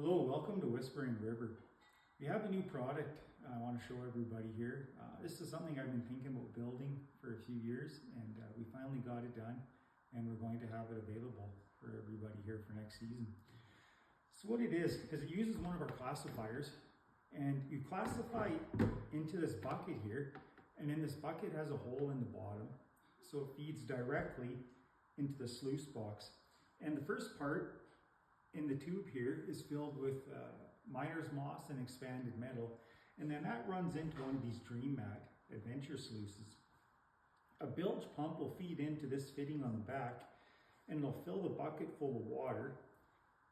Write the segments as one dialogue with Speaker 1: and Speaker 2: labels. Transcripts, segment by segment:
Speaker 1: Hello, welcome to Whispering River. We have a new product I want to show everybody here. This is something I've been thinking about building for a few years, and we finally got it done, and we're going to have it available for everybody here for next season. So what it is it uses one of our classifiers, and you classify into this bucket here, and then this bucket has a hole in the bottom, so it feeds directly into the sluice box. And the first part in the tube here is filled with miner's moss and expanded metal, and then that runs into one of these Dream Mat adventure sluices. A bilge pump will feed into this fitting on the back, and it'll fill the bucket full of water,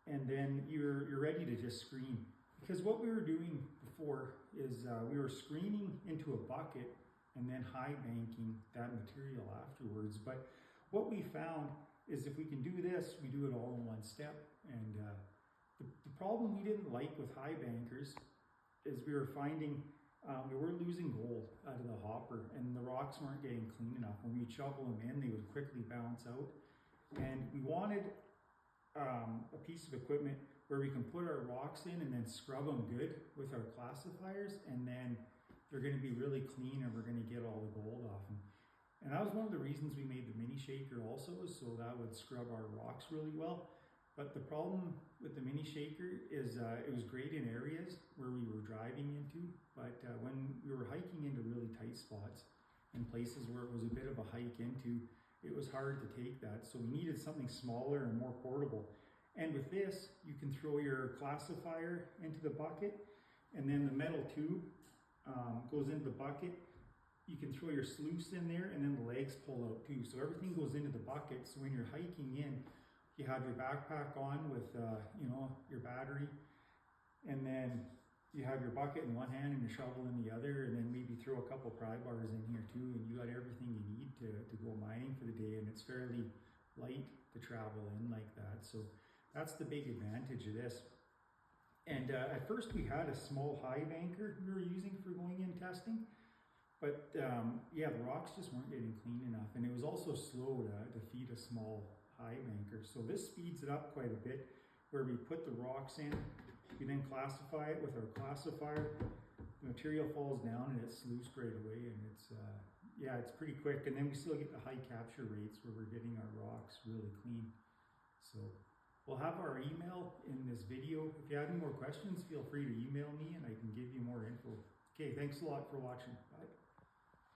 Speaker 1: and then you're ready to just screen. Because what we were doing before is we were screening into a bucket and then high banking that material afterwards. But what we found is if we can do this, we do it all in one step. And the problem we didn't like with high bankers is we were finding we were losing gold out of the hopper, and the rocks weren't getting clean enough. When we shovel them in, they would quickly bounce out. And we wanted a piece of equipment where we can put our rocks in and then scrub them good with our classifiers, and then they're going to be really clean and we're going to get all the gold off them. And that was one of the reasons we made the mini shaker also, is so that would scrub our rocks really well. But the problem with the mini shaker is it was great in areas where we were driving into, but when we were hiking into really tight spots and places where it was a bit of a hike into, it was hard to take that. So we needed something smaller and more portable. And with this, you can throw your classifier into the bucket, and then the metal tube goes into the bucket. You can throw your sluice in there, and then the legs pull out too. So everything goes into the bucket. So when you're hiking in, you have your backpack on with your battery, and then you have your bucket in one hand and your shovel in the other, and then maybe throw a couple pry bars in here too, and you got everything you need to go mining for the day. And it's fairly light to travel in like that. So that's the big advantage of this. And at first we had a small high banker we were using for going in testing. But yeah, the rocks just weren't getting clean enough, and it was also slow to feed a small high banker. So this speeds it up quite a bit, where we put the rocks in, we then classify it with our classifier, the material falls down and it's sluiced right away, and it's pretty quick. And then we still get the high capture rates where we're getting our rocks really clean. So we'll have our email in this video. If you have any more questions, feel free to email me and I can give you more info. Okay, thanks a lot for watching. Bye.